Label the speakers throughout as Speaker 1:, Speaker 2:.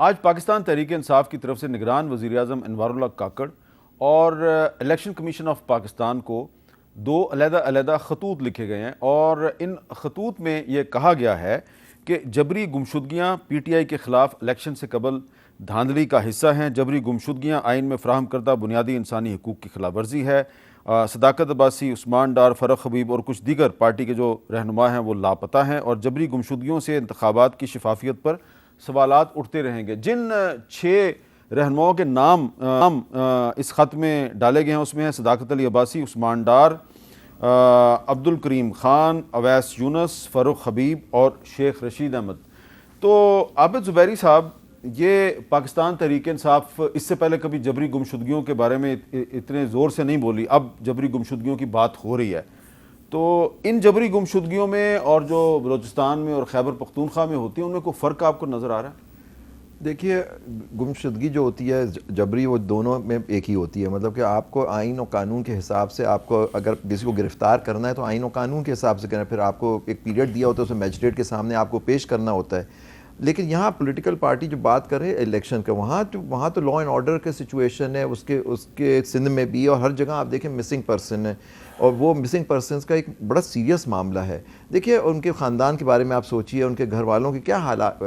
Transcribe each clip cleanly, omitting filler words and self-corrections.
Speaker 1: آج پاکستان تحریک انصاف کی طرف سے نگران وزیر اعظم انوار اللہ کاکڑ اور الیکشن کمیشن آف پاکستان کو دو علیحدہ خطوط لکھے گئے ہیں، اور ان خطوط میں یہ کہا گیا ہے کہ جبری گمشدگیاں پی ٹی آئی کے خلاف الیکشن سے قبل دھاندلی کا حصہ ہیں، جبری گمشدگیاں آئین میں فراہم کردہ بنیادی انسانی حقوق کی خلاف ورزی ہے، صداقت عباسی، عثمان ڈار، فرق حبیب اور کچھ دیگر پارٹی کے جو رہنما ہیں وہ لاپتہ ہیں، اور جبری گمشدگیوں سے انتخابات کی شفافیت پر سوالات اٹھتے رہیں گے۔ جن 6 رہنماؤں کے نام اس خط میں ڈالے گئے ہیں اس میں ہیں صداقت علی عباسی، عثمان ڈار، عبد الکریم خان، اویس یونس، فاروق حبیب اور شیخ رشید احمد۔ تو عابد زبیری صاحب، یہ پاکستان تحریک انصاف اس سے پہلے کبھی جبری گمشدگیوں کے بارے میں اتنے زور سے نہیں بولی، اب جبری گمشدگیوں کی بات ہو رہی ہے، تو ان جبری گمشدگیوں میں اور جو بلوچستان میں اور خیبر پختونخوا میں ہوتی ہیں ان میں کوئی فرق آپ کو نظر آ رہا ہے؟
Speaker 2: دیکھیے، گمشدگی جو ہوتی ہے جبری، وہ دونوں میں ایک ہی ہوتی ہے۔ مطلب کہ آپ کو آئین و قانون کے حساب سے آپ کو اگر کسی کو گرفتار کرنا ہے تو آئین و قانون کے حساب سے کرنا ہے، پھر آپ کو ایک پیریڈ دیا ہوتا ہے، اسے میجسٹریٹ کے سامنے آپ کو پیش کرنا ہوتا ہے۔ لیکن یہاں پولیٹیکل پارٹی جو بات کر رہے ہیں الیکشن کا، وہاں تو لا اینڈ آرڈر کا سچویشن ہے، اس کے سندھ میں بھی، اور ہر جگہ آپ دیکھیں مسنگ پرسن ہے، اور وہ مسنگ پرسنز کا ایک بڑا سیریس معاملہ ہے۔ دیکھیے، ان کے خاندان کے بارے میں آپ سوچئے، ان کے گھر والوں کے کیا حالات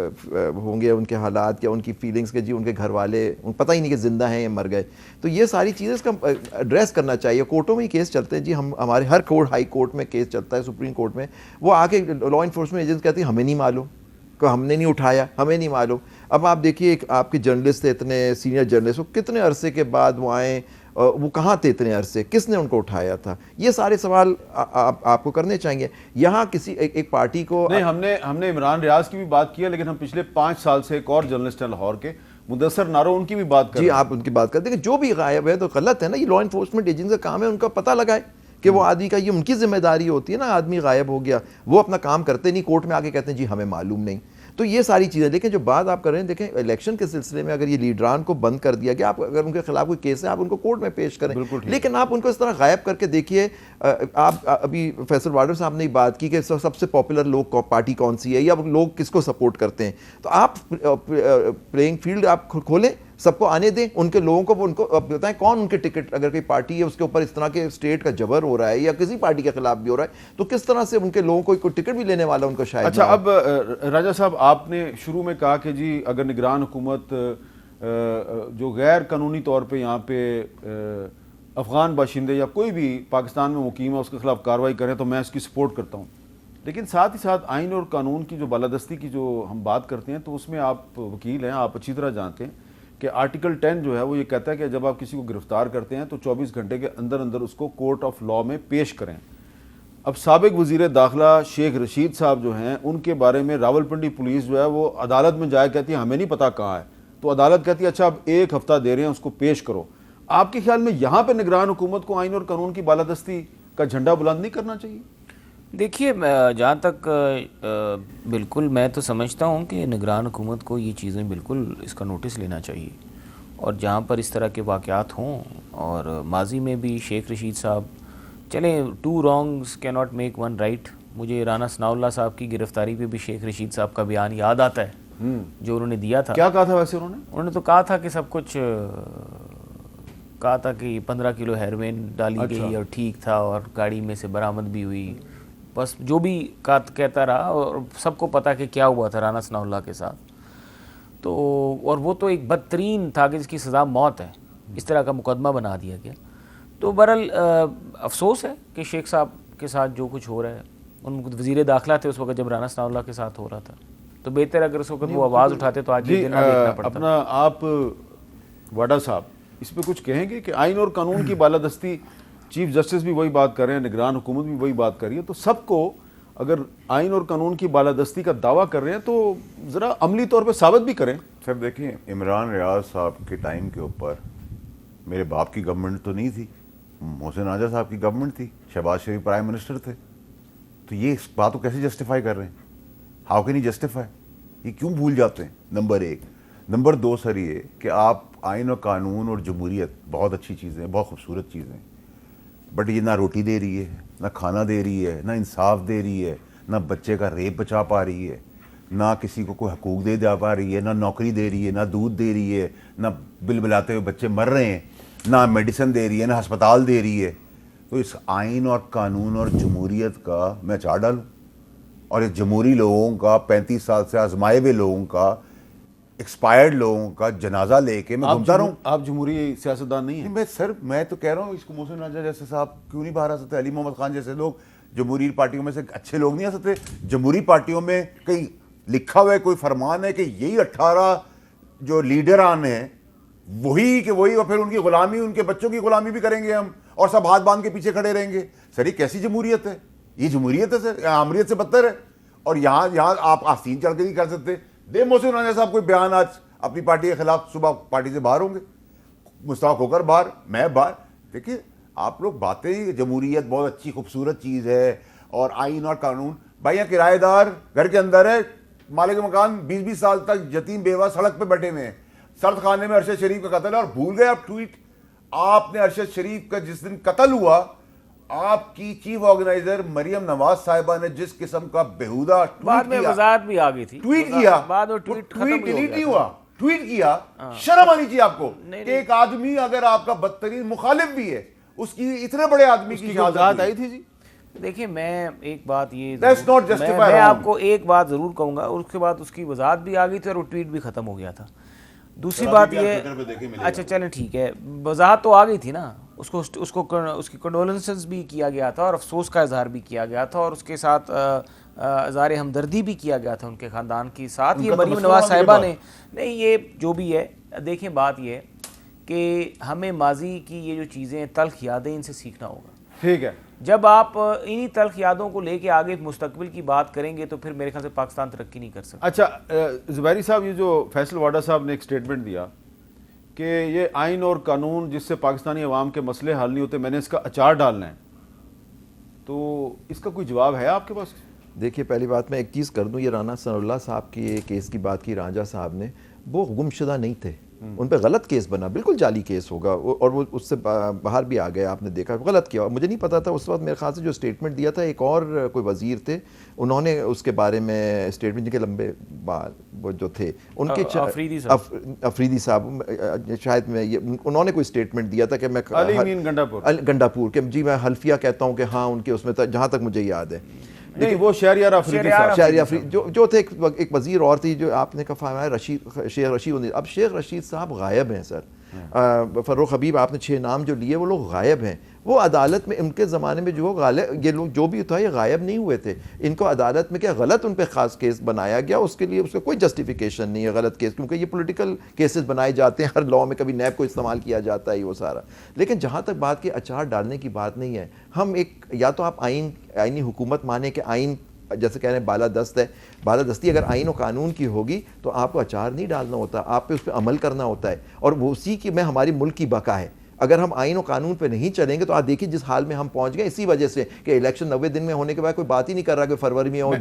Speaker 2: ہوں گے، ان کے حالات کیا، ان کی فیلنگز کے، جی ان کے گھر والے پتہ ہی نہیں کہ زندہ ہیں یا مر گئے۔ تو یہ ساری چیزیں اس کا ایڈریس کرنا چاہیے۔ کورٹوں میں ہی کیس چلتے ہیں جی، ہمارے ہر کورٹ، ہائی کورٹ میں کیس چلتا ہے، سپریم کورٹ میں، وہ آ کے لا انفورسمنٹ ایجنٹس کہتے ہیں ہمیں نہیں معلوم، کہ ہم نے نہیں اٹھایا، ہمیں نہیں معلوم۔ اب آپ دیکھیے، ایک آپ کے جرنلسٹ تھے، اتنے سینئر جرنلسٹ، وہ کتنے عرصے کے بعد وہ آئیں، وہ کہاں تھے اتنے عرصے، کس نے ان کو اٹھایا تھا؟ یہ سارے سوال آپ کو کرنے چاہیے۔ یہاں کسی ایک پارٹی کو
Speaker 1: نہیں، ہم نے عمران ریاض کی بھی بات کی ہے، لیکن ہم پچھلے 5 سال سے ایک اور جرنلسٹ ہیں لاہور کے، مدثر نارو، ان کی بھی بات کریں۔
Speaker 2: جی، آپ ان کی بات کرتے ہیں کہ جو بھی غائب ہے تو غلط ہے نا، یہ لا انفورسمنٹ ایجنسی کا کام ہے، ان کا پتہ لگائے کہ وہ آدمی کا، یہ ان کی ذمہ داری ہوتی ہے نا، آدمی غائب ہو گیا، وہ اپنا کام کرتے نہیں، کورٹ میں آ کے کہتے ہیں جی ہمیں معلوم نہیں۔ تو یہ ساری چیزیں، لیکن جو بات آپ کر رہے ہیں، دیکھیں الیکشن کے سلسلے میں اگر یہ لیڈران کو بند کر دیا گیا، آپ اگر ان کے خلاف کوئی کیس ہے آپ ان کو کورٹ میں پیش کریں، لیکن آپ ان کو اس طرح غائب کر کے دیکھیے۔ آپ ابھی فیصل وارڈر صاحب نے بات کی کہ سب سے پاپولر لوگ پارٹی کون سی ہے، یا لوگ کس کو سپورٹ کرتے ہیں، تو آپ پلینگ فیلڈ آپ کھولیں، سب کو آنے دیں، ان کے لوگوں کو، ان کو بتائیں کون ان کے ٹکٹ، اگر کوئی پارٹی ہے اس کے اوپر اس طرح کے اسٹیٹ کا جبر ہو رہا ہے یا کسی پارٹی کے خلاف بھی ہو رہا ہے، تو کس طرح سے ان کے لوگوں کو کوئی ٹکٹ بھی لینے والا ان کو شاید۔
Speaker 1: اچھا، اب راجہ صاحب، آپ نے شروع میں کہا کہ جی اگر نگران حکومت جو غیر قانونی طور پہ یہاں پہ افغان باشندے یا کوئی بھی پاکستان میں مقیم ہے اس کے خلاف کارروائی کریں تو میں اس کی سپورٹ کرتا ہوں، لیکن ساتھ ہی ساتھ آئین اور قانون کی جو بالادستی کی جو ہم بات کرتے ہیں تو اس میں آپ وکیل ہیں، آپ اچھی طرح جانتے ہیں کہ آرٹیکل 10 جو ہے وہ یہ کہتا ہے کہ جب آپ کسی کو گرفتار کرتے ہیں تو 24 گھنٹے کے اندر اس کو کورٹ آف لا میں پیش کریں۔ اب سابق وزیر داخلہ شیخ رشید صاحب جو ہیں، ان کے بارے میں راولپنڈی پولیس جو ہے وہ عدالت میں جائے کہتی ہے ہمیں نہیں پتا کہاں ہے، تو عدالت کہتی ہے اچھا اب 1 ہفتہ دے رہے ہیں اس کو پیش کرو۔ آپ کے خیال میں یہاں پہ نگران حکومت کو آئین اور قانون کی بالادستی کا جھنڈا بلند نہیں کرنا چاہیے؟
Speaker 3: دیکھیے، جہاں تک بالکل میں تو سمجھتا ہوں کہ نگران حکومت کو یہ چیزیں بالکل اس کا نوٹس لینا چاہیے، اور جہاں پر اس طرح کے واقعات ہوں، اور ماضی میں بھی شیخ رشید صاحب، چلیں 2 wrongs cannot make 1 right، مجھے رانا ثناء اللہ صاحب کی گرفتاری پہ بھی شیخ رشید صاحب کا بیان یاد آتا ہے جو انہوں نے دیا تھا۔
Speaker 1: کیا کہا تھا ویسے انہوں
Speaker 3: نے تو کہا تھا کہ سب کچھ کہا تھا کہ 15 کلو ہیروین ڈالی گئی اور ٹھیک تھا، اور گاڑی میں سے برآمد بھی ہوئی، بس جو بھی کہتا رہا، اور سب کو پتا کہ کیا ہوا تھا رانا ثناء اللہ کے ساتھ۔ تو اور وہ تو ایک بدترین تھا کہ جس کی سزا موت ہے، اس طرح کا مقدمہ بنا دیا گیا۔ تو بہرحال افسوس ہے کہ شیخ صاحب کے ساتھ جو کچھ ہو رہا ہے، ان وزیر داخلہ تھے اس وقت جب رانا ثناء اللہ کے ساتھ ہو رہا تھا، تو بہتر اگر اس وقت وہ آواز اٹھاتے تو آج یہ دن نہ دیکھنا پڑتا۔
Speaker 1: اپنا آپ واڈا صاحب اس پہ کچھ کہیں گے کہ آئین اور قانون کی بالادستی، چیف جسٹس بھی وہی بات کر رہے ہیں، نگران حکومت بھی وہی بات کر رہی ہے، تو سب کو اگر آئین اور قانون کی بالادستی کا دعویٰ کر رہے ہیں تو ذرا عملی طور پہ ثابت بھی کریں۔
Speaker 4: سر دیکھیں، عمران ریاض صاحب کے ٹائم کے اوپر میرے باپ کی گورنمنٹ تو نہیں تھی، محسن راجہ صاحب کی گورنمنٹ تھی، شہباز شریف پرائم منسٹر تھے، تو یہ اس بات کو کیسے جسٹیفائی کر رہے ہیں؟ How can he justify? یہ کیوں بھول جاتے ہیں؟ نمبر 1۔ نمبر 2 سر یہ کہ آپ آئین و قانون اور جمہوریت بہت اچھی چیزیں ہیں، بہت خوبصورت چیزیں ہیں، بٹ یہ نہ روٹی دے رہی ہے، نہ کھانا دے رہی ہے، نہ انصاف دے رہی ہے، نہ بچے کا ریپ بچا پا رہی ہے۔ نہ کسی کو کوئی حقوق دے جا پا رہی ہے، نہ نوکری دے رہی ہے، نہ دودھ دے رہی ہے، نہ بل بلاتے ہوئے بچے مر رہے ہیں، نہ میڈیسن دے رہی ہے، نہ ہسپتال دے رہی ہے. تو اس آئین اور قانون اور جمہوریت کا میں چار ڈالوں، اور اس جمہوری لوگوں کا 35 سال سے آزمائے ہوئے لوگوں کا ایکسپائرڈ لوگوں کا جنازہ لے کے میں گھومتا رہوں.
Speaker 1: آپ جمہوری سیاستدان نہیں ہیں؟
Speaker 4: میں سر میں تو کہہ رہا ہوں اس کو محسن راجہ جیسے صاحب کیوں نہیں باہر آ سکتے؟ علی محمد خان جیسے لوگ جمہوری پارٹیوں میں سے اچھے لوگ نہیں آ سکتے؟ جمہوری پارٹیوں میں کہیں لکھا ہوا ہے کوئی فرمان ہے کہ یہی 18 جو لیڈران ہیں وہی کہ وہی، اور پھر ان کی غلامی، ان کے بچوں کی غلامی بھی کریں گے ہم، اور سب ہاتھ باندھ کے پیچھے کھڑے رہیں گے؟ سر یہ کیسی جمہوریت ہے؟ یہ جمہوریت ہے سر؟ آمریت سے بدتر ہے. اور یہاں آپ آستین چڑھ کے نہیں کر سکتے. دے محسن راجہ صاحب کوئی بیان آج اپنی پارٹی کے خلاف، صبح پارٹی سے باہر ہوں گے، مستاق ہو کر باہر، میں باہر. دیکھیے آپ لوگ باتیں ہی جمہوریت بہت اچھی خوبصورت چیز ہے اور آئین اور قانون. بھائی یہاں کرایہ دار گھر کے اندر ہے، مالک مکان 20 سال تک یتیم بیوہ سڑک پہ بیٹھے ہوئے ہیں. سرد خانے میں ارشد شریف کا قتل ہے، اور بھول گئے آپ ٹویٹ. آپ نے ارشد شریف کا جس دن قتل ہوا، آپ کی چیف آرگنائزر مریم نواز صاحبہ نے جس قسم کا بےہودہ
Speaker 3: بعد میں وضاحت بھی آ گئی تھی،
Speaker 4: ٹویٹ کیا،
Speaker 3: بعد میں ٹویٹ
Speaker 4: ڈیلیٹ نہیں ہوا، ٹویٹ کیا. شرم آنی چاہیے آپ کو کہ ایک آدمی اگر آپ کا بدترین مخالف بھی ہے، اس کی اتنے بڑے آدمی کی
Speaker 1: وضاحت آئی تھی. جی
Speaker 3: دیکھیں میں ایک بات یہ
Speaker 4: That's not justify
Speaker 3: میں
Speaker 4: wrong.
Speaker 3: آپ کو ایک بات ضرور کہوں گا، اور اس کے بعد اس کی وضاحت بھی آ گئی تھی اور وہ ٹویٹ بھی ختم ہو گیا تھا. دوسری بات یہ، اچھا چلیں ٹھیک ہے، وضاحت تو آ گئی تھی نا. اس کی کنڈولنسز بھی کیا گیا تھا اور افسوس کا اظہار بھی کیا گیا تھا، اور اس کے ساتھ اظہار ہمدردی بھی کیا گیا تھا ان کے خاندان کے ساتھ. یہ مریم نواز صاحبہ نے نہیں، یہ جو بھی ہے، دیکھیں بات یہ ہے کہ ہمیں ماضی کی یہ جو چیزیں تلخ یادیں، ان سے سیکھنا ہوگا.
Speaker 1: ٹھیک ہے،
Speaker 3: جب آپ انہی تلخ یادوں کو لے کے آگے مستقبل کی بات کریں گے تو پھر میرے خیال سے پاکستان ترقی نہیں کر سکتا.
Speaker 1: اچھا زبیری صاحب، یہ جو فیصل واڈا صاحب نے ایک سٹیٹمنٹ دیا کہ یہ آئین اور قانون جس سے پاکستانی عوام کے مسئلے حل نہیں ہوتے، میں نے اس کا اچار ڈالنا ہے، تو اس کا کوئی جواب ہے آپ کے پاس؟
Speaker 2: دیکھیے پہلی بات میں ایک چیز کر دوں، یہ رانا ثناء اللہ صاحب کی کیس کی بات کی راجہ صاحب نے، وہ گمشدہ نہیں تھے. ان پہ غلط کیس بنا، بالکل جعلی کیس ہوگا، اور وہ اس سے باہر بھی آ گئے. آپ نے دیکھا غلط کیا، مجھے نہیں پتا تھا اس وقت. میرے خیال سے جو اسٹیٹمنٹ دیا تھا ایک اور کوئی وزیر تھے، انہوں نے اس کے بارے میں اسٹیٹمنٹ، جن کے لمبے بال وہ جو تھے ان کے، افریدی صاحب شاید میں، انہوں نے کوئی اسٹیٹمنٹ دیا تھا کہ میں گنڈا پور کہ جی میں حلفیہ کہتا ہوں کہ ہاں ان کے اس میں، جہاں تک مجھے یاد ہے.
Speaker 1: نہیں وہ شہریار
Speaker 2: افریدی جو تھے، ایک وزیر اور تھی جو آپ نے کہا ہے شیخ رشید. اب شیخ رشید صاحب غائب ہیں سر. فروخ حبیب آپ نے 6 نام جو لیے، وہ لوگ غائب ہیں. وہ عدالت میں ان کے زمانے میں جو غالب، یہ لوگ جو بھی تھا یہ غائب نہیں ہوئے تھے. ان کو عدالت میں کیا غلط ان پہ خاص کیس بنایا گیا، اس کے لیے اس کا کوئی جسٹیفیکیشن نہیں ہے غلط کیس، کیونکہ یہ پولیٹیکل کیسز بنائے جاتے ہیں ہر لاء میں، کبھی نیب کو استعمال کیا جاتا ہے وہ سارا. لیکن جہاں تک بات کی اچار ڈالنے کی بات نہیں ہے، ہم ایک یا تو آپ آئینی حکومت مانیں کہ آئین جیسے کہہ رہے ہیں بالادست ہے، بالادستی اگر آئین و قانون کی ہوگی تو آپ کو اچار نہیں ڈالنا ہوتا، آپ پہ اس پہ عمل کرنا ہوتا ہے. اور وہ اسی کی میں ہماری ملک کی بقا ہے. اگر ہم آئین و قانون پہ نہیں چلیں گے تو آپ دیکھیے جس حال میں ہم پہنچ گئے، اسی وجہ سے کہ الیکشن 90 دن میں ہونے کے بعد کوئی بات ہی نہیں کر رہا کہ فروری میں ہو